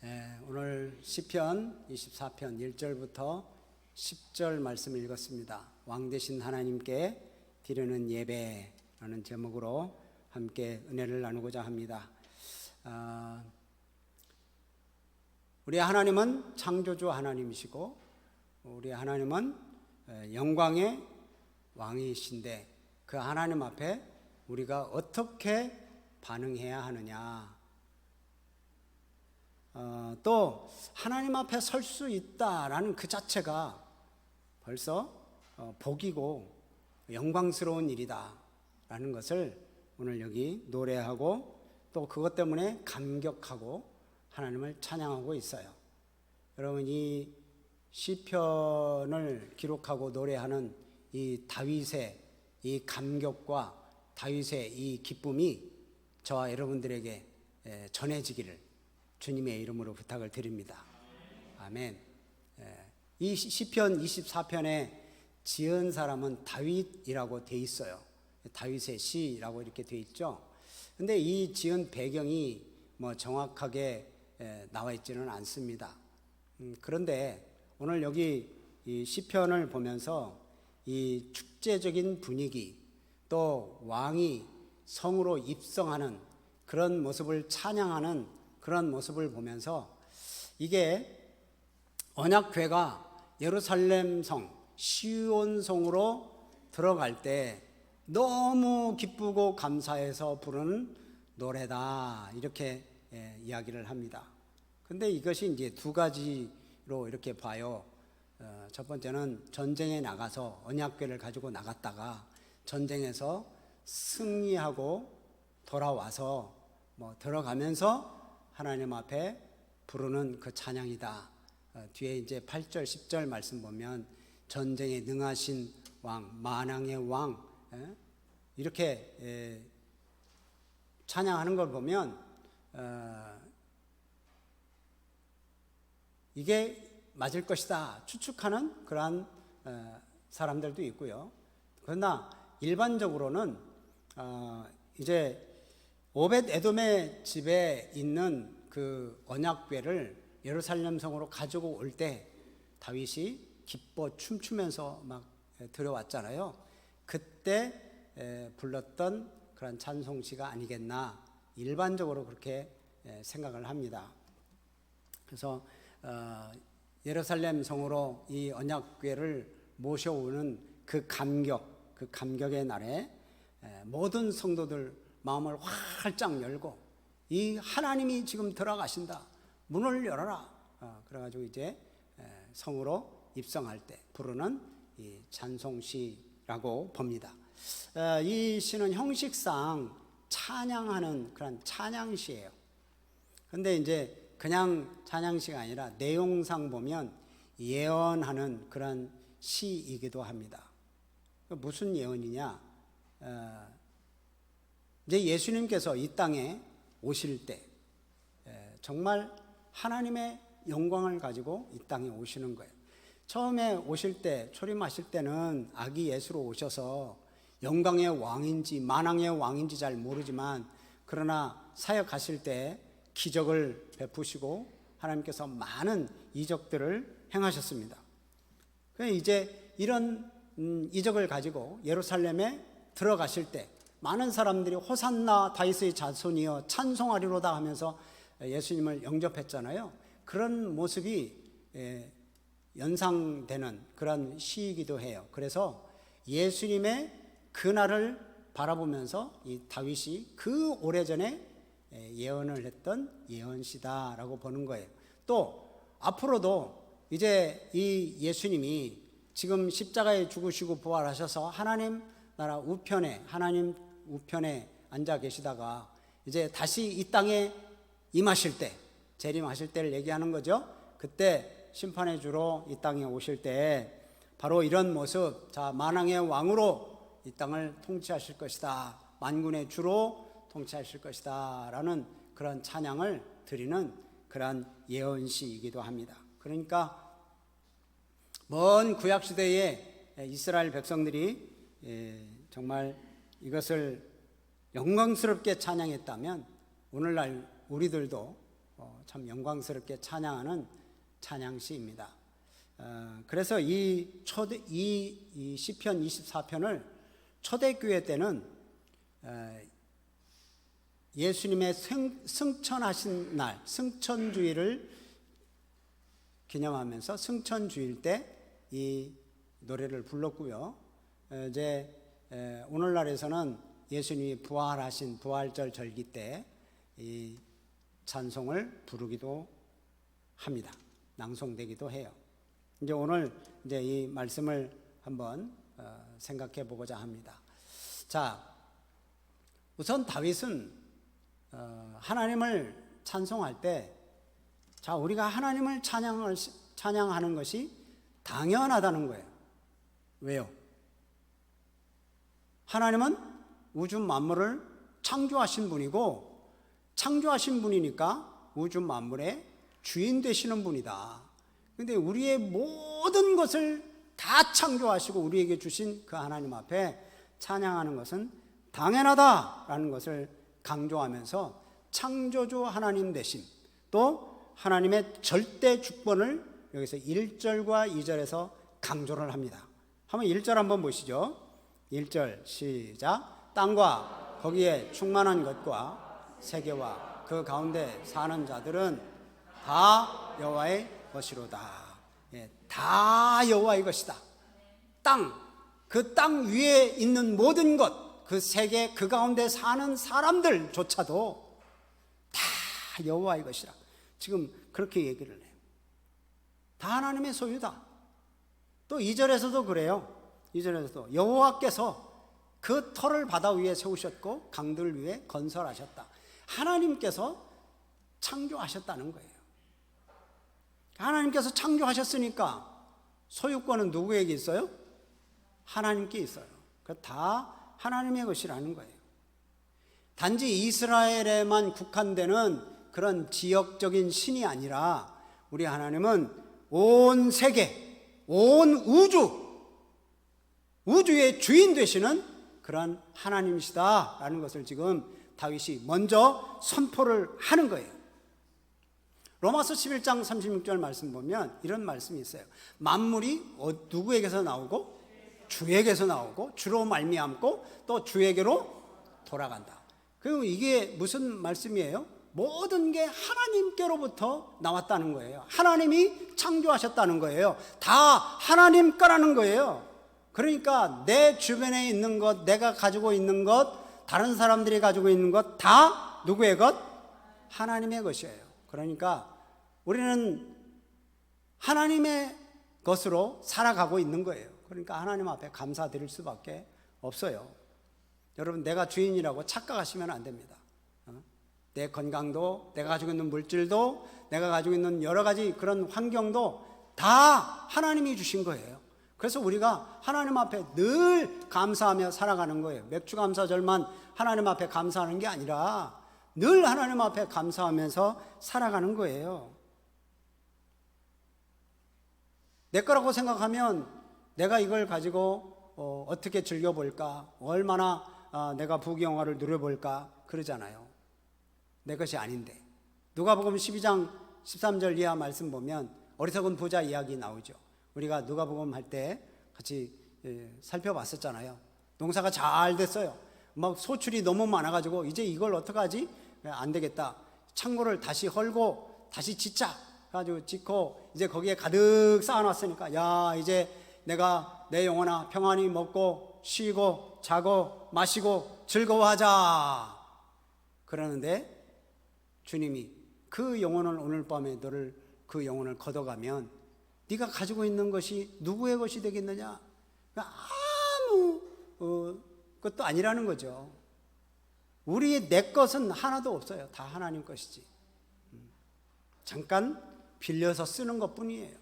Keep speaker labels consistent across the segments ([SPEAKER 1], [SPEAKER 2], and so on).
[SPEAKER 1] 오늘 시편 24편 1절부터 10절 말씀을 읽었습니다. 왕 되신 하나님께 드리는 예배라는 제목으로 함께 은혜를 나누고자 합니다. 우리 하나님은 창조주 하나님이시고 우리 하나님은 영광의 왕이신데 그 하나님 앞에 우리가 어떻게 반응해야 하느냐, 또 하나님 앞에 설 수 있다라는 그 자체가 벌써 복이고 영광스러운 일이다라는 것을 오늘 여기 노래하고 또 그것 때문에 감격하고 하나님을 찬양하고 있어요. 여러분, 이 시편을 기록하고 노래하는 이 다윗의 이 감격과 다윗의 이 기쁨이 저와 여러분들에게 전해지기를 주님의 이름으로 부탁을 드립니다. 아멘. 이 시편 24편에 지은 사람은 다윗이라고 돼 있어요. 다윗의 시라고 이렇게 돼 있죠. 근데 이 지은 배경이 정확하게 나와 있지는 않습니다. 그런데 오늘 여기 이 시편을 보면서 이 축제적인 분위기, 또 왕이 성으로 입성하는 그런 모습을 찬양하는 그런 모습을 보면서 이게 언약궤가 예루살렘 성, 시온 성으로 들어갈 때 너무 기쁘고 감사해서 부르는 노래다, 이렇게 이야기를 합니다. 근데 이것이 이제 두 가지로 이렇게 봐요. 첫 번째는 전쟁에 나가서 언약궤를 가지고 나갔다가 전쟁에서 승리하고 돌아와서 들어가면서 하나님 앞에 부르는 그 찬양이다. 뒤에 이제 8절 10절 말씀 보면 전쟁에 능하신 왕, 만왕의 왕, 이렇게 찬양하는 걸 보면 이게 맞을 것이다 추측하는 그러한 사람들도 있고요. 그러나 일반적으로는 이제 오벳 에돔의 집에 있는 그 언약궤를 예루살렘 성으로 가지고 올 때 다윗이 기뻐 춤추면서 막 들어왔잖아요. 그때 불렀던 그런 찬송시가 아니겠나, 일반적으로 그렇게 생각을 합니다. 그래서 예루살렘 성으로 이 언약궤를 모셔오는 그 감격의 날에 모든 성도들 마음을 활짝 열고 이 하나님이 지금 들어가신다, 문을 열어라, 그래가지고 이제 성으로 입성할 때 부르는 이 찬송시라고 봅니다. 이 시는 형식상 찬양하는 그런 찬양시예요. 그런데 이제 그냥 찬양시가 아니라 내용상 보면 예언하는 그런 시이기도 합니다. 무슨 예언이냐? 이제 예수님께서 이 땅에 오실 때 정말 하나님의 영광을 가지고 이 땅에 오시는 거예요. 처음에 오실 때, 초림하실 때는 아기 예수로 오셔서 영광의 왕인지 만왕의 왕인지 잘 모르지만, 그러나 사역하실 때 기적을 베푸시고 하나님께서 많은 이적들을 행하셨습니다. 그래서 이제 이런 이적을 가지고 예루살렘에 들어가실 때 많은 사람들이 호산나 다윗의 자손이여 찬송하리로다 하면서 예수님을 영접했잖아요. 그런 모습이 연상되는 그런 시이기도 해요. 그래서 예수님의 그날을 바라보면서 이 다윗이 그 오래전에 예언을 했던 예언시다라고 보는 거예요. 또 앞으로도 이제 이 예수님이 지금 십자가에 죽으시고 부활하셔서 하나님 나라 우편에, 하나님 우편에 앉아 계시다가 이제 다시 이 땅에 임하실 때, 재림하실 때를 얘기하는 거죠. 그때 심판의 주로 이 땅에 오실 때 바로 이런 모습, 자, 만왕의 왕으로 이 땅을 통치하실 것이다, 만군의 주로 통치하실 것이다 라는 그런 찬양을 드리는 그런 예언시이기도 합니다. 그러니까 먼 구약시대에 이스라엘 백성들이 정말 이것을 영광스럽게 찬양했다면 오늘날 우리들도 참 영광스럽게 찬양하는 찬양시입니다. 그래서 이 시편 24편을 초대교회 때는 예수님의 승천하신 날, 승천주일을 기념하면서 승천주일 때 이 노래를 불렀고요. 이제 오늘날에서는 예수님이 부활하신 부활절 절기 때 이 찬송을 부르기도 합니다. 낭송되기도 해요. 이제 오늘 이제 이 말씀을 한번 생각해 보고자 합니다. 자, 우선 다윗은 하나님을 찬송할 때, 자, 우리가 하나님을 찬양하는 것이 당연하다는 거예요. 왜요? 하나님은 우주 만물을 창조하신 분이고, 창조하신 분이니까 우주 만물의 주인 되시는 분이다. 근데 우리의 모든 것을 다 창조하시고 우리에게 주신 그 하나님 앞에 찬양하는 것은 당연하다라는 것을 강조하면서 창조주 하나님 되심, 또 하나님의 절대 주권을 여기서 1절과 2절에서 강조를 합니다. 한번 1절 한번 보시죠. 1절 시작. 땅과 거기에 충만한 것과 세계와 그 가운데 사는 자들은 다 여호와의 것이로다. 예, 다 여호와의 것이다. 땅, 그 땅 위에 있는 모든 것, 그 세계, 그 가운데 사는 사람들조차도 다 여호와의 것이라. 지금 그렇게 얘기를 해요. 다 하나님의 소유다. 또 2절에서도 그래요. 2절에서도 여호와께서 그 터를 바다 위에 세우셨고 강들 위에 건설하셨다. 하나님께서 창조하셨다는 거예요. 하나님께서 창조하셨으니까 소유권은 누구에게 있어요? 하나님께 있어요. 다 하나님의 것이라는 거예요. 단지 이스라엘에만 국한되는 그런 지역적인 신이 아니라 우리 하나님은 온 세계, 온 우주의 주인 되시는 그런 하나님이시다라는 것을 지금 다윗이 먼저 선포를 하는 거예요. 로마서 11장 36절 말씀 보면 이런 말씀이 있어요. 만물이 누구에게서 나오고 주에게서 나오고 주로 말미암고 또 주에게로 돌아간다. 그리고 이게 무슨 말씀이에요? 모든 게 하나님께로부터 나왔다는 거예요. 하나님이 창조하셨다는 거예요. 다 하나님 거라는 거예요. 그러니까 내 주변에 있는 것, 내가 가지고 있는 것, 다른 사람들이 가지고 있는 것 다 누구의 것? 하나님의 것이에요. 그러니까 우리는 하나님의 것으로 살아가고 있는 거예요. 그러니까 하나님 앞에 감사드릴 수밖에 없어요. 여러분, 내가 주인이라고 착각하시면 안 됩니다. 내 건강도, 내가 가지고 있는 물질도, 내가 가지고 있는 여러 가지 그런 환경도 다 하나님이 주신 거예요. 그래서 우리가 하나님 앞에 늘 감사하며 살아가는 거예요. 맥주감사절만 하나님 앞에 감사하는 게 아니라 늘 하나님 앞에 감사하면서 살아가는 거예요. 내 거라고 생각하면 내가 이걸 가지고 어떻게 즐겨볼까, 얼마나 내가 부귀영화를 누려볼까 그러잖아요. 내 것이 아닌데. 누가복음 12장 13절 이하 말씀 보면 어리석은 부자 이야기 나오죠. 우리가 누가복음 할 때 같이 살펴봤었잖아요. 농사가 잘 됐어요. 막 소출이 너무 많아가지고 이제 이걸 어떡하지? 안 되겠다. 창고를 다시 헐고 다시 짓자. 그래가지고 짓고 이제 거기에 가득 쌓아놨으니까 야, 이제 내가 내 영혼아 평안히 먹고 쉬고 자고 마시고 즐거워하자. 그러는데 주님이 그 영혼을 오늘 밤에 너를 그 영혼을 걷어가면 네가 가지고 있는 것이 누구의 것이 되겠느냐? 아무 것도 아니라는 거죠. 우리의 내 것은 하나도 없어요. 다 하나님 것이지. 잠깐 빌려서 쓰는 것뿐이에요.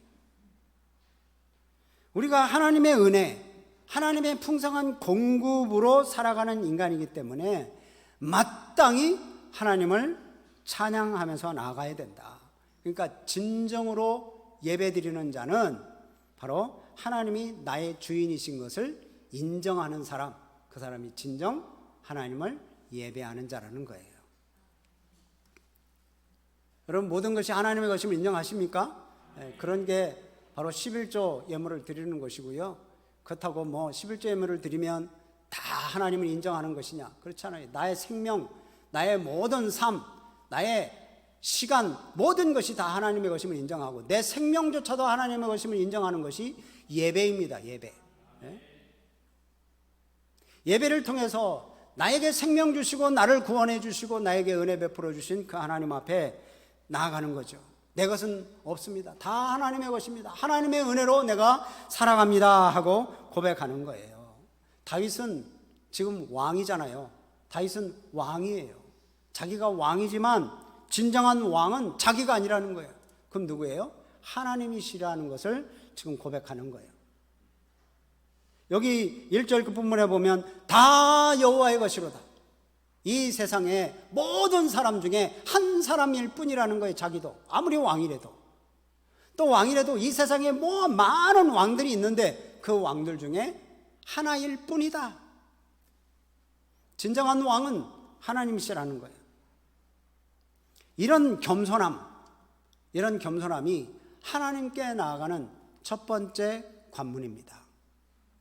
[SPEAKER 1] 우리가 하나님의 은혜, 하나님의 풍성한 공급으로 살아가는 인간이기 때문에 마땅히 하나님을 찬양하면서 나아가야 된다. 그러니까 진정으로 예배드리는 자는 바로 하나님이 나의 주인이신 것을 인정하는 사람, 그 사람이 진정 하나님을 예배하는 자라는 거예요. 여러분 모든 것이 하나님의 것임을 인정하십니까? 그런 게 바로 11조 예물을 드리는 것이고요. 그렇다고 뭐 11조 예물을 드리면 다 하나님을 인정하는 것이냐? 그렇지 않아요. 나의 생명, 나의 모든 삶, 나의 시간, 모든 것이 다 하나님의 것임을 인정하고 내 생명조차도 하나님의 것임을 인정하는 것이 예배입니다. 예배. 예배를 통해서 나에게 생명 주시고 나를 구원해 주시고 나에게 은혜 베풀어 주신 그 하나님 앞에 나아가는 거죠. 내 것은 없습니다. 다 하나님의 것입니다. 하나님의 은혜로 내가 살아갑니다 하고 고백하는 거예요. 다윗은 지금 왕이잖아요. 다윗은 왕이에요. 자기가 왕이지만 진정한 왕은 자기가 아니라는 거예요. 그럼 누구예요? 하나님이시라는 것을 지금 고백하는 거예요. 여기 1절 끝부분에 보면 다 여호와의 것이로다. 이 세상에 모든 사람 중에 한 사람일 뿐이라는 거예요. 자기도 아무리 왕이라도. 또 왕이라도 이 세상에 뭐 많은 왕들이 있는데 그 왕들 중에 하나일 뿐이다. 진정한 왕은 하나님이시라는 거예요. 이런 겸손함이 하나님께 나아가는 첫 번째 관문입니다.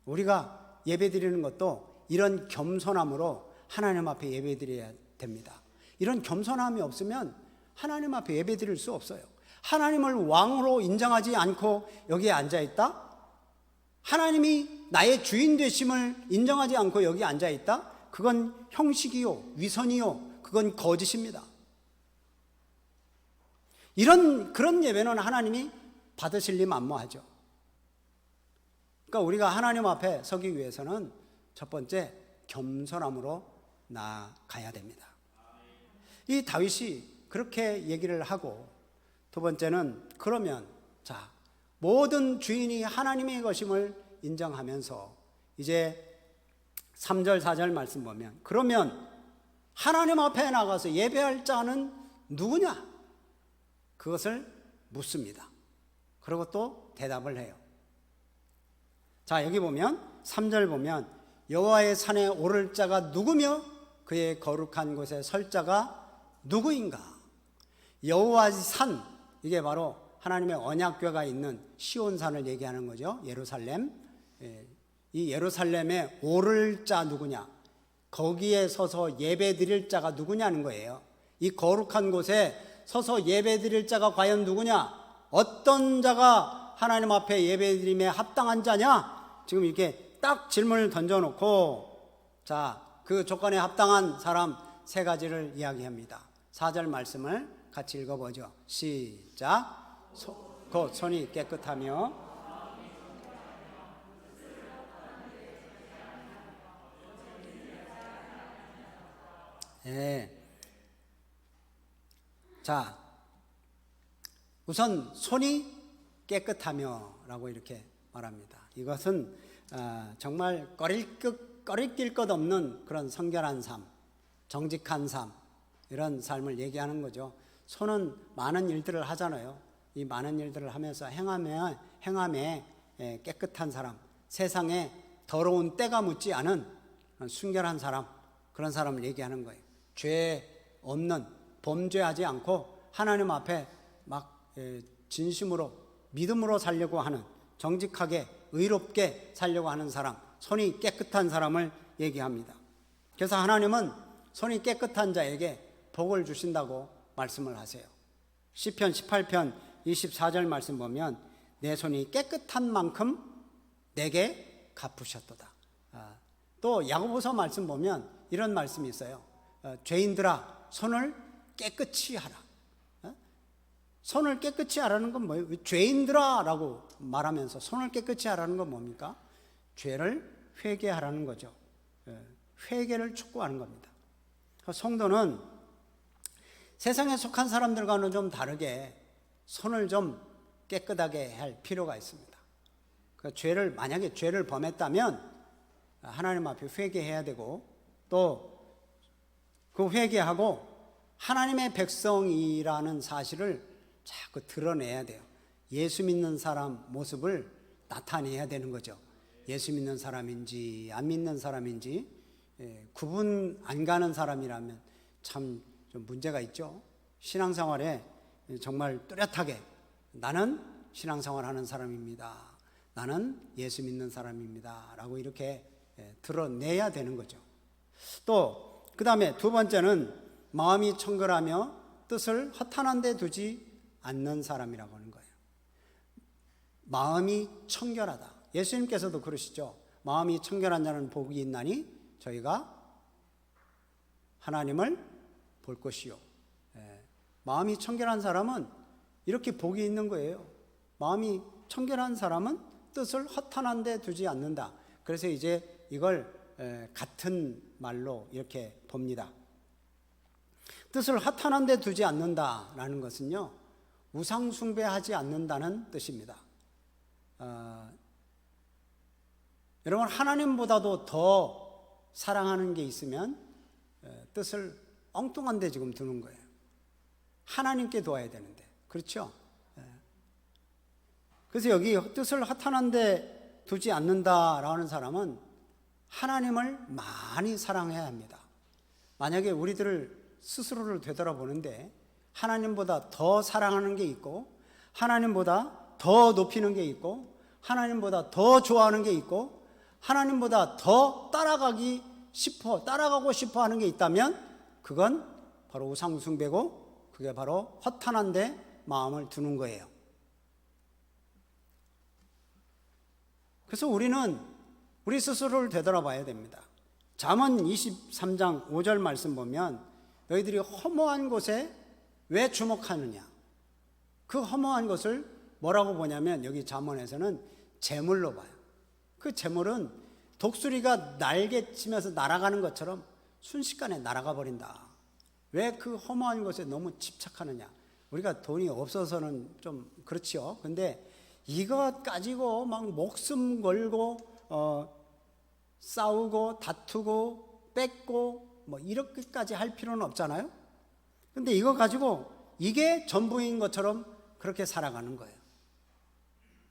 [SPEAKER 1] 우리가 예배드리는 것도 이런 겸손함으로 하나님 앞에 예배드려야 됩니다. 이런 겸손함이 없으면 하나님 앞에 예배드릴 수 없어요. 하나님을 왕으로 인정하지 않고 여기에 앉아있다? 하나님이 나의 주인 되심을 인정하지 않고 여기 앉아있다? 그건 형식이요, 위선이요, 그건 거짓입니다. 그런 예배는 하나님이 받으실 리 만무하죠. 그러니까 우리가 하나님 앞에 서기 위해서는 첫 번째 겸손함으로 나아가야 됩니다. 이 다윗이 그렇게 얘기를 하고 두 번째는 그러면 모든 주인이 하나님의 것임을 인정하면서 이제 3절 4절 말씀 보면 그러면 하나님 앞에 나가서 예배할 자는 누구냐? 그것을 묻습니다. 그리고 또 대답을 해요. 여기 보면 3절 보면 여호와의 산에 오를 자가 누구며 그의 거룩한 곳에 설 자가 누구인가? 여호와의 산, 이게 바로 하나님의 언약궤가 있는 시온산을 얘기하는 거죠. 예루살렘. 이 예루살렘에 오를 자 누구냐? 거기에 서서 예배 드릴 자가 누구냐는 거예요. 이 거룩한 곳에 서서 예배 드릴 자가 과연 누구냐? 어떤 자가 하나님 앞에 예배 드림에 합당한 자냐? 지금 이렇게 딱 질문을 던져놓고 그 조건에 합당한 사람 세 가지를 이야기합니다. 4절 말씀을 같이 읽어보죠. 시작. 곧 손이 깨끗하며 우선 손이 깨끗하며 라고 이렇게 말합니다. 이것은 정말 꺼리낄 것 없는 그런 성결한 삶, 정직한 삶, 이런 삶을 얘기하는 거죠. 손은 많은 일들을 하잖아요. 이 많은 일들을 하면서 행함에 깨끗한 사람, 세상에 더러운 때가 묻지 않은 순결한 사람, 그런 사람을 얘기하는 거예요. 죄 없는, 범죄하지 않고 하나님 앞에 막 진심으로 믿음으로 살려고 하는, 정직하게 의롭게 살려고 하는 사람, 손이 깨끗한 사람을 얘기합니다. 그래서 하나님은 손이 깨끗한 자에게 복을 주신다고 말씀을 하세요. 시편 18편 24절 말씀 보면 내 손이 깨끗한 만큼 내게 갚으셨도다. 또 야고보서 말씀 보면 이런 말씀이 있어요. 죄인들아 손을 깨끗이 하라. 손을 깨끗이 하라는 건 뭐예요? 죄인들아 라고 말하면서 손을 깨끗이 하라는 건 뭡니까? 죄를 회개하라는 거죠. 회개를 촉구하는 겁니다. 성도는 세상에 속한 사람들과는 좀 다르게 손을 좀 깨끗하게 할 필요가 있습니다. 만약에 죄를 범했다면 하나님 앞에 회개해야 되고, 또 그 회개하고 하나님의 백성이라는 사실을 자꾸 드러내야 돼요. 예수 믿는 사람 모습을 나타내야 되는 거죠. 예수 믿는 사람인지 안 믿는 사람인지 구분 안 가는 사람이라면 참 좀 문제가 있죠. 신앙생활에 정말 뚜렷하게 나는 신앙생활 하는 사람입니다. 나는 예수 믿는 사람입니다. 라고 이렇게 드러내야 되는 거죠. 또 그 다음에 두 번째는 마음이 청결하며 뜻을 허탄한 데 두지 않는 사람이라고 하는 거예요. 마음이 청결하다. 예수님께서도 그러시죠. 마음이 청결한 자는 복이 있나니 저희가 하나님을 볼 것이요. 마음이 청결한 사람은 이렇게 복이 있는 거예요. 마음이 청결한 사람은 뜻을 허탄한 데 두지 않는다. 그래서 이제 이걸 같은 말로 이렇게 봅니다. 뜻을 허탄한 데 두지 않는다라는 것은요, 우상 숭배하지 않는다는 뜻입니다. 여러분, 하나님보다도 더 사랑하는 게 있으면 뜻을 엉뚱한 데 지금 두는 거예요. 하나님께 도와야 되는데, 그렇죠? 그래서 여기 뜻을 허탄한 데 두지 않는다라는 사람은 하나님을 많이 사랑해야 합니다. 만약에 우리들을 스스로를 되돌아보는데 하나님보다 더 사랑하는 게 있고, 하나님보다 더 높이는 게 있고, 하나님보다 더 좋아하는 게 있고, 하나님보다 더 따라가고 싶어 하는 게 있다면 그건 바로 우상 숭배고, 그게 바로 허탄한 데 마음을 두는 거예요. 그래서 우리는 우리 스스로를 되돌아봐야 됩니다. 잠언 23장 5절 말씀 보면 너희들이 허무한 곳에 왜 주목하느냐? 그 허무한 것을 뭐라고 보냐면 여기 잠언에서는 재물로 봐요. 그 재물은 독수리가 날개치면서 날아가는 것처럼 순식간에 날아가 버린다. 왜 그 허무한 것에 너무 집착하느냐? 우리가 돈이 없어서는 좀 그렇지요. 근데 이것 가지고 막 목숨 걸고 싸우고 다투고 뺏고 뭐 이렇게까지 할 필요는 없잖아요. 근데 이거 가지고 이게 전부인 것처럼 그렇게 살아가는 거예요.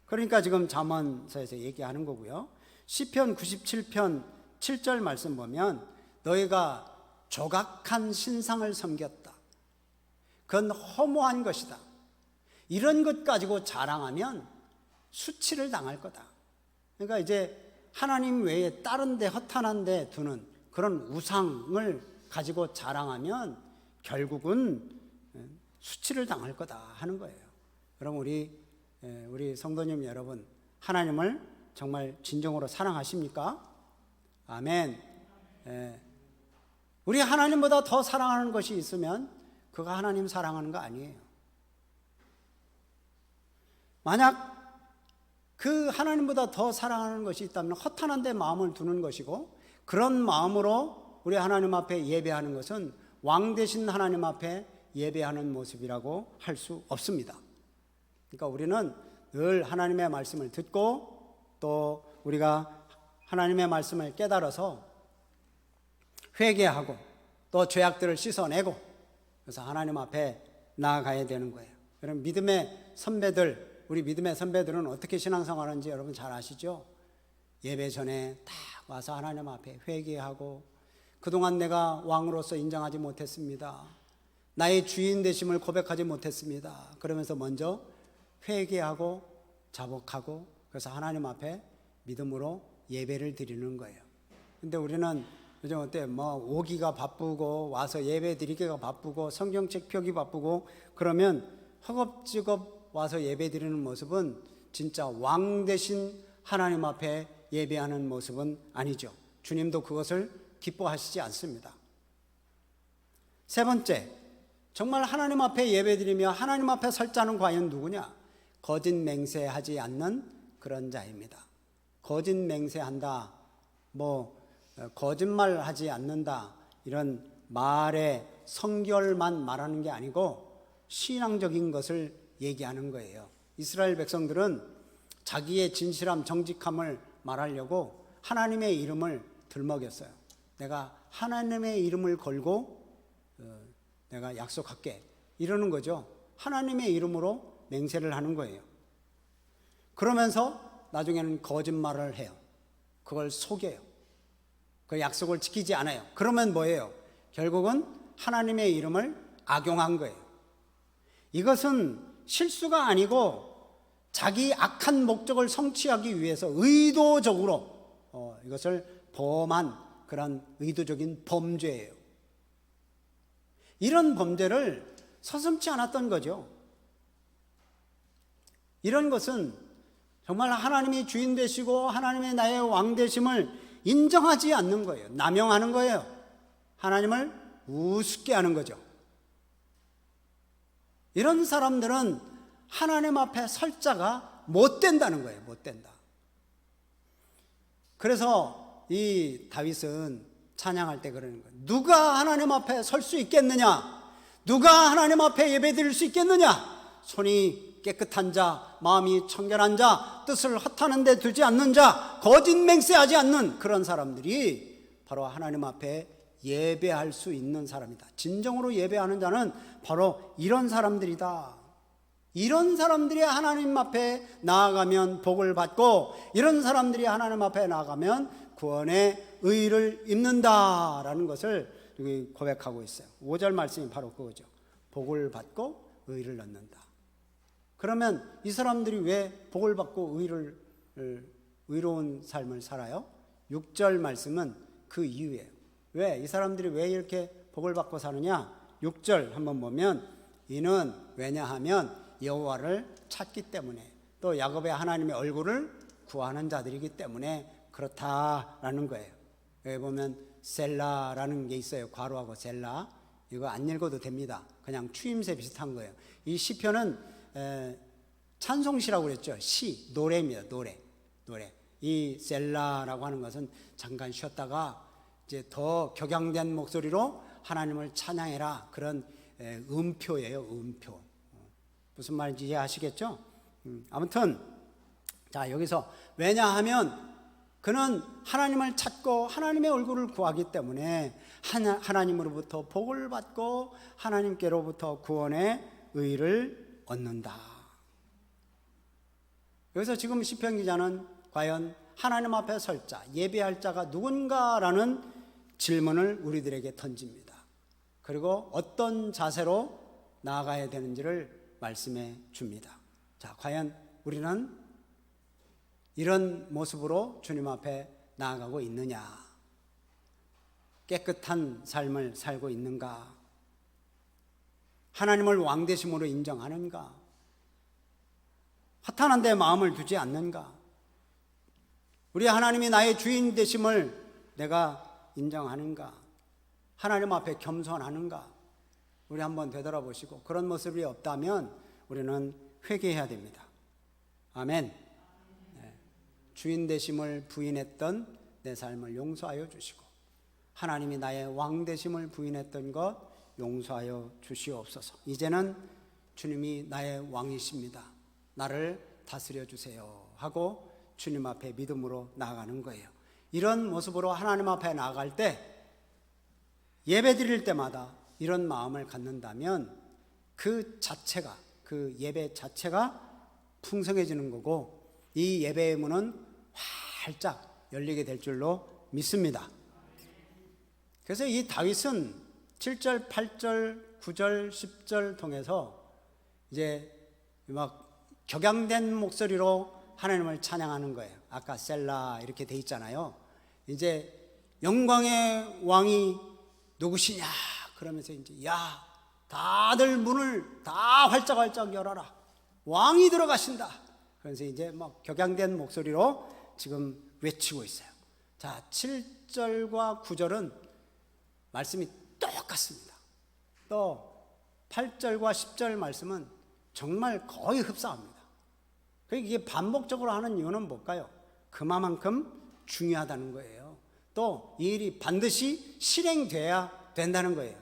[SPEAKER 1] 그러니까 지금 잠언서에서 얘기하는 거고요. 시편 97편 7절 말씀 보면 너희가 조각한 신상을 섬겼다. 그건 허무한 것이다. 이런 것 가지고 자랑하면 수치를 당할 거다. 그러니까 이제 하나님 외에 다른 데 허탄한 데 두는 그런 우상을 가지고 자랑하면 결국은 수치를 당할 거다 하는 거예요. 그럼 우리 성도님 여러분, 하나님을 정말 진정으로 사랑하십니까? 아멘. 우리 하나님보다 더 사랑하는 것이 있으면 그가 하나님 사랑하는 거 아니에요. 만약 그 하나님보다 더 사랑하는 것이 있다면 허탄한 데 마음을 두는 것이고, 그런 마음으로 우리 하나님 앞에 예배하는 것은 왕 되신 하나님 앞에 예배하는 모습이라고 할 수 없습니다. 그러니까 우리는 늘 하나님의 말씀을 듣고 또 우리가 하나님의 말씀을 깨달아서 회개하고 또 죄악들을 씻어내고 그래서 하나님 앞에 나아가야 되는 거예요. 여러분, 우리 믿음의 선배들은 어떻게 신앙생활하는지 여러분 잘 아시죠? 예배 전에 딱 와서 하나님 앞에 회개하고 그동안 내가 왕으로서 인정하지 못했습니다. 나의 주인 되심을 고백하지 못했습니다. 그러면서 먼저 회개하고 자복하고 그래서 하나님 앞에 믿음으로 예배를 드리는 거예요. 근데 우리는 요즘 어때? 오기가 바쁘고 와서 예배 드리기가 바쁘고 성경책 펴기 바쁘고 그러면 허겁지겁 와서 예배 드리는 모습은 진짜 왕 되신 하나님 앞에 예배하는 모습은 아니죠. 주님도 그것을 기뻐하시지 않습니다. 세 번째, 정말 하나님 앞에 예배드리며 하나님 앞에 설 자는 과연 누구냐? 거짓 맹세하지 않는 그런 자입니다. 거짓 맹세한다, 거짓말하지 않는다, 이런 말의 성결만 말하는 게 아니고 신앙적인 것을 얘기하는 거예요. 이스라엘 백성들은 자기의 진실함, 정직함을 말하려고 하나님의 이름을 들먹였어요. 내가 하나님의 이름을 걸고 내가 약속할게 이러는 거죠. 하나님의 이름으로 맹세를 하는 거예요. 그러면서 나중에는 거짓말을 해요. 그걸 속여요. 그 약속을 지키지 않아요. 그러면 뭐예요? 결국은 하나님의 이름을 악용한 거예요. 이것은 실수가 아니고 자기 악한 목적을 성취하기 위해서 의도적으로 이것을 범한 그런 의도적인 범죄예요. 이런 범죄를 서슴지 않았던 거죠. 이런 것은 정말 하나님이 주인 되시고 하나님의 나의 왕 되심을 인정하지 않는 거예요. 남용하는 거예요. 하나님을 우습게 하는 거죠. 이런 사람들은 하나님 앞에 설 자가 못 된다는 거예요. 못 된다. 그래서 이 다윗은 찬양할 때 그러는 거예요. 누가 하나님 앞에 설 수 있겠느냐? 누가 하나님 앞에 예배드릴 수 있겠느냐? 손이 깨끗한 자, 마음이 청결한 자, 뜻을 허탄한 데 두지 않는 자, 거짓 맹세하지 않는 그런 사람들이 바로 하나님 앞에 예배할 수 있는 사람이다. 진정으로 예배하는 자는 바로 이런 사람들이다. 이런 사람들이 하나님 앞에 나아가면 복을 받고, 이런 사람들이 하나님 앞에 나아가면 구원의 의를 입는다라는 것을 여기 고백하고 있어요. 5절 말씀이 바로 그거죠. 복을 받고 의를 얻는다. 그러면 이 사람들이 왜 복을 받고 의로운 삶을 살아요? 6절 말씀은 그 이유예요. 왜? 이 사람들이 왜 이렇게 복을 받고 사느냐? 6절 한번 보면, 이는 왜냐하면 여호와를 찾기 때문에, 또 야곱의 하나님의 얼굴을 구하는 자들이기 때문에 그렇다라는 거예요. 여기 보면 셀라라는 게 있어요. 괄호하고 셀라. 이거 안 읽어도 됩니다. 그냥 추임새 비슷한 거예요. 이 시편은 찬송시라고 그랬죠. 시, 노래입니다. 노래. 이 셀라라고 하는 것은 잠깐 쉬었다가 이제 더 격양된 목소리로 하나님을 찬양해라, 그런 음표예요. 음표. 무슨 말인지 이해하시겠죠? 아무튼 자, 여기서 왜냐하면 그는 하나님을 찾고 하나님의 얼굴을 구하기 때문에 하나님으로부터 복을 받고 하나님께로부터 구원의 의를 얻는다. 여기서 지금 시편 기자는 과연 하나님 앞에 설 자, 예배할 자가 누군가라는 질문을 우리들에게 던집니다. 그리고 어떤 자세로 나아가야 되는지를 말씀해 줍니다. 자, 과연 우리는 이런 모습으로 주님 앞에 나아가고 있느냐? 깨끗한 삶을 살고 있는가? 하나님을 왕 되심으로 인정하는가? 허탄한 데 마음을 두지 않는가? 우리 하나님이 나의 주인 되심을 내가 인정하는가? 하나님 앞에 겸손하는가? 우리 한번 되돌아보시고, 그런 모습이 없다면 우리는 회개해야 됩니다. 아멘. 주인 되심을 부인했던 내 삶을 용서하여 주시고, 하나님이 나의 왕 되심을 부인했던 것 용서하여 주시옵소서. 이제는 주님이 나의 왕이십니다. 나를 다스려 주세요 하고 주님 앞에 믿음으로 나아가는 거예요. 이런 모습으로 하나님 앞에 나아갈 때, 예배 드릴 때마다 이런 마음을 갖는다면 그 자체가, 그 예배 자체가 풍성해지는 거고, 이 예배의 문은 활짝 열리게 될 줄로 믿습니다. 그래서 이 다윗은 7절, 8절, 9절, 10절 통해서 이제 막 격양된 목소리로 하나님을 찬양하는 거예요. 아까 셀라 이렇게 돼 있잖아요. 이제 영광의 왕이 누구시냐 그러면서 이제 야, 다들 문을 다 활짝 열어라. 왕이 들어가신다. 그래서 이제 막 격양된 목소리로 지금 외치고 있어요. 자, 7절과 9절은 말씀이 똑같습니다. 또 8절과 10절 말씀은 정말 거의 흡사합니다. 이게 반복적으로 하는 이유는 뭘까요? 그만큼 중요하다는 거예요. 또 이 일이 반드시 실행돼야 된다는 거예요.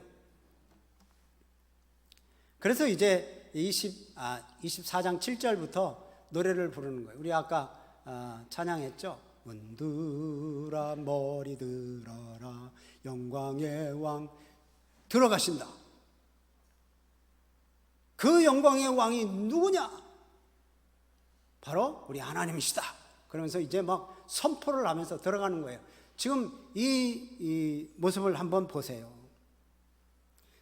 [SPEAKER 1] 그래서 이제 24장 7절부터 노래를 부르는 거예요. 우리 아까 찬양했죠? 문들아 머리 들어라 영광의 왕 들어가신다. 그 영광의 왕이 누구냐? 바로 우리 하나님이시다. 그러면서 이제 막 선포를 하면서 들어가는 거예요. 지금 이 모습을 한번 보세요.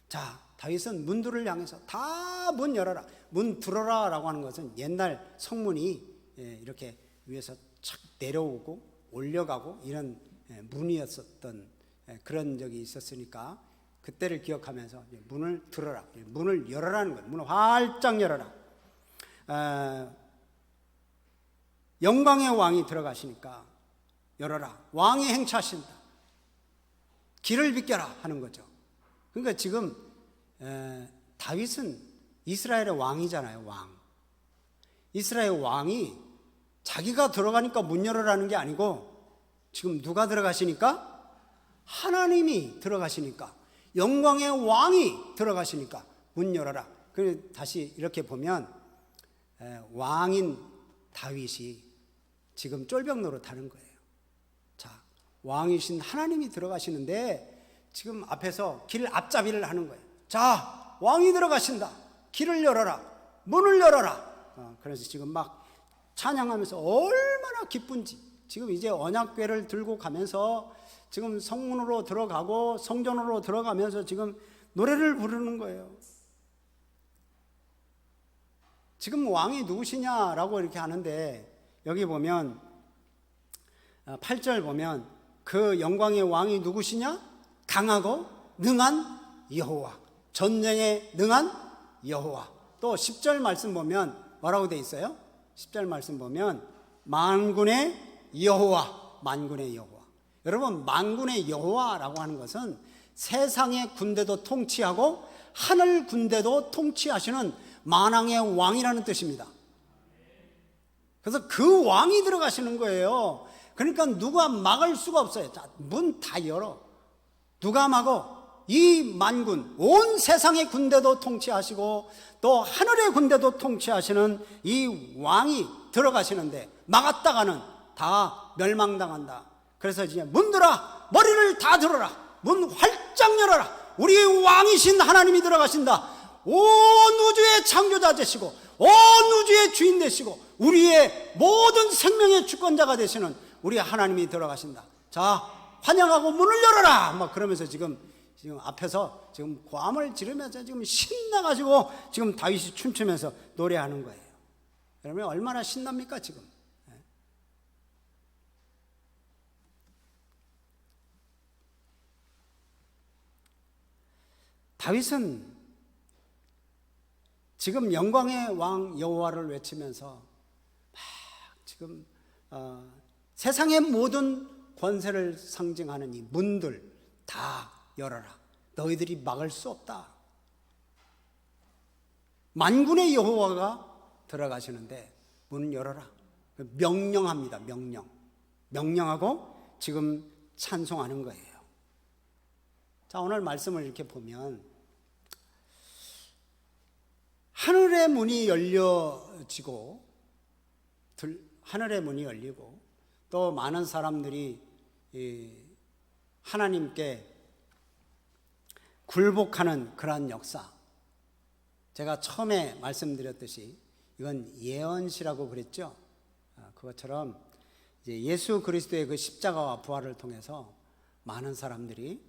[SPEAKER 1] 자, 다윗은 문들을 향해서 다 문 열어라, 문 들어라 라고 하는 것은 옛날 성문이 이렇게 위에서 착 내려오고 올려가고 이런 문이었었던 그런 적이 있었으니까 그때를 기억하면서 문을 들어라, 문을 열어라는 거예요. 문을 활짝 열어라. 영광의 왕이 들어가시니까 열어라, 왕이 행차하신다, 길을 비켜라 하는 거죠. 그러니까 지금 다윗은 이스라엘의 왕이잖아요. 왕. 이스라엘 왕이 자기가 들어가니까 문 열어라는 게 아니고 지금 누가 들어가시니까? 하나님이 들어가시니까, 영광의 왕이 들어가시니까 문 열어라. 그래서 다시 이렇게 보면 왕인 다윗이 지금 쫄병 노릇하는 거예요. 자, 왕이신 하나님이 들어가시는데 지금 앞에서 길 앞잡이를 하는 거예요. 자, 왕이 들어가신다. 길을 열어라, 문을 열어라. 그래서 지금 막 찬양하면서 얼마나 기쁜지, 지금 이제 언약궤를 들고 가면서 지금 성문으로 들어가고 성전으로 들어가면서 지금 노래를 부르는 거예요. 지금 왕이 누구시냐라고 이렇게 하는데, 여기 보면 8절 보면 그 영광의 왕이 누구시냐? 강하고 능한 여호와, 전쟁에 능한 여호와. 또 10절 말씀 보면 뭐라고 돼 있어요? 10절 말씀 보면 만군의 여호와, 만군의 여호와. 여러분, 만군의 여호와라고 하는 것은 세상의 군대도 통치하고 하늘 군대도 통치하시는 만왕의 왕이라는 뜻입니다. 그래서 그 왕이 들어가시는 거예요. 그러니까 누가 막을 수가 없어요. 자, 문 다 열어. 누가 막어? 이 만군, 온 세상의 군대도 통치하시고 또 하늘의 군대도 통치하시는 이 왕이 들어가시는데 막았다가는 다 멸망당한다. 그래서 이제 문 들어, 머리를 다 들어라, 문 활짝 열어라, 우리 왕이신 하나님이 들어가신다. 온 우주의 창조자 되시고 온 우주의 주인 되시고 우리의 모든 생명의 주권자가 되시는 우리 하나님이 들어가신다. 자, 환영하고 문을 열어라. 막 그러면서 지금 앞에서 지금 고함을 지르면서 지금 신나가지고 지금 다윗이 춤추면서 노래하는 거예요. 여러분, 얼마나 신납니까 지금? 다윗은 지금 영광의 왕 여호와를 외치면서 막 지금 세상의 모든 권세를 상징하는 이 문들 다 열어라. 너희들이 막을 수 없다. 만군의 여호와가 들어가시는데 문 열어라. 명령합니다. 명령하고 지금 찬송하는 거예요. 자, 오늘 말씀을 이렇게 보면 하늘의 문이 열려지고, 하늘의 문이 열리고 또 많은 사람들이 하나님께 굴복하는 그러한 역사. 제가 처음에 말씀드렸듯이 이건 예언시라고 그랬죠. 그것처럼 이제 예수 그리스도의 그 십자가와 부활을 통해서 많은 사람들이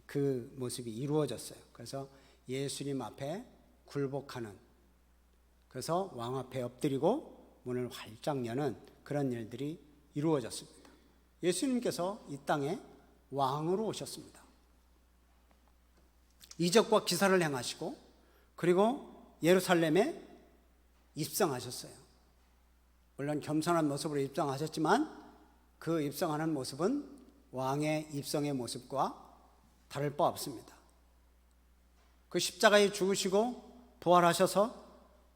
[SPEAKER 1] 그 모습이 이루어졌어요. 그래서 예수님 앞에 굴복하는, 그래서 왕 앞에 엎드리고 문을 활짝 여는 그런 일들이 이루어졌습니다. 예수님께서 이 땅에 왕으로 오셨습니다. 이적과 기사를 행하시고 그리고 예루살렘에 입성하셨어요. 물론 겸손한 모습으로 입성하셨지만 그 입성하는 모습은 왕의 입성의 모습과 다를 바 없습니다. 그 십자가에 죽으시고 부활하셔서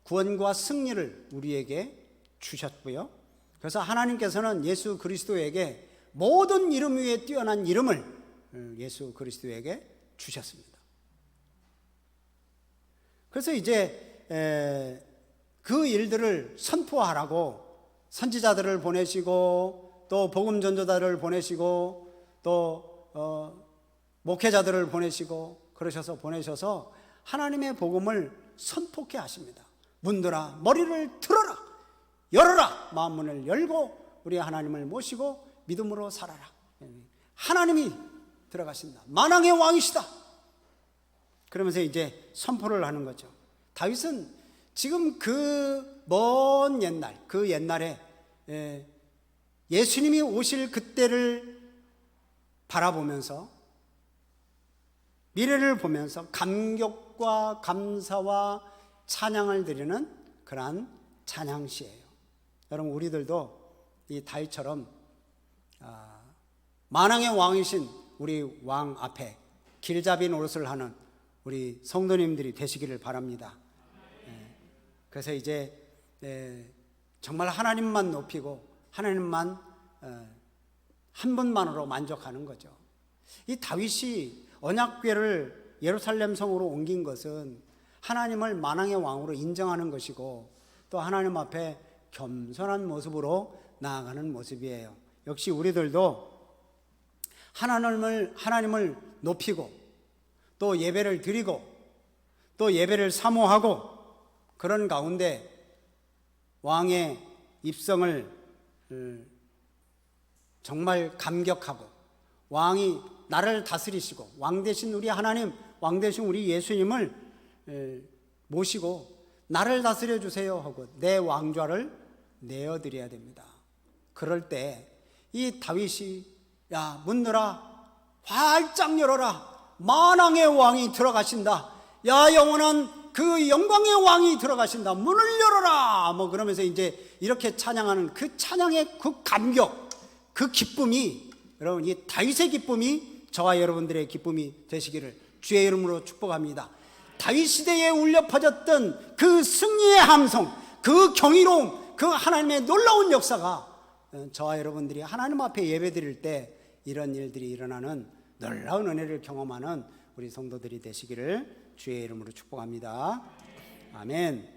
[SPEAKER 1] 구원과 승리를 우리에게 주셨고요. 그래서 하나님께서는 예수 그리스도에게 모든 이름 위에 뛰어난 이름을 예수 그리스도에게 주셨습니다. 그래서 이제 그 일들을 선포하라고 선지자들을 보내시고 또 복음 전도자들을 보내시고 또 목회자들을 보내시고 그러셔서 보내셔서 하나님의 복음을 선포케 하십니다. 문들아, 머리를 들어라, 열어라, 마음문을 열고 우리 하나님을 모시고 믿음으로 살아라. 하나님이 들어가신다. 만왕의 왕이시다. 그러면서 이제 선포를 하는 거죠. 다윗은 지금 그 먼 옛날, 그 옛날에 예수님이 오실 그때를 바라보면서, 미래를 보면서 감격과 감사와 찬양을 드리는 그러한 찬양시예요. 여러분, 우리들도 이 다윗처럼 만왕의 왕이신 우리 왕 앞에 길잡이 노릇을 하는 우리 성도님들이 되시기를 바랍니다. 그래서 이제 정말 하나님만 높이고 하나님만 한 분만으로 만족하는 거죠. 이 다윗이 언약궤를 예루살렘 성으로 옮긴 것은 하나님을 만왕의 왕으로 인정하는 것이고, 또 하나님 앞에 겸손한 모습으로 나아가는 모습이에요. 역시 우리들도 하나님을 높이고 또 예배를 드리고 또 예배를 사모하고, 그런 가운데 왕의 입성을 정말 감격하고, 왕이 나를 다스리시고 왕 대신 우리 하나님, 왕 대신 우리 예수님을 모시고 나를 다스려 주세요 하고 내 왕좌를 내어드려야 됩니다. 그럴 때 이 다윗이 야, 문들아 활짝 열어라, 만왕의 왕이 들어가신다, 야, 영원한 그 영광의 왕이 들어가신다, 문을 열어라, 뭐 그러면서 이제 이렇게 찬양하는 그 찬양의 그 감격, 그 기쁨이, 여러분, 이 다윗의 기쁨이 저와 여러분들의 기쁨이 되시기를 주의 이름으로 축복합니다. 다윗 시대에 울려 퍼졌던 그 승리의 함성, 그 경이로움, 그 하나님의 놀라운 역사가 저와 여러분들이 하나님 앞에 예배드릴 때 이런 일들이 일어나는 놀라운 은혜를 경험하는 우리 성도들이 되시기를 주의 이름으로 축복합니다. 아멘.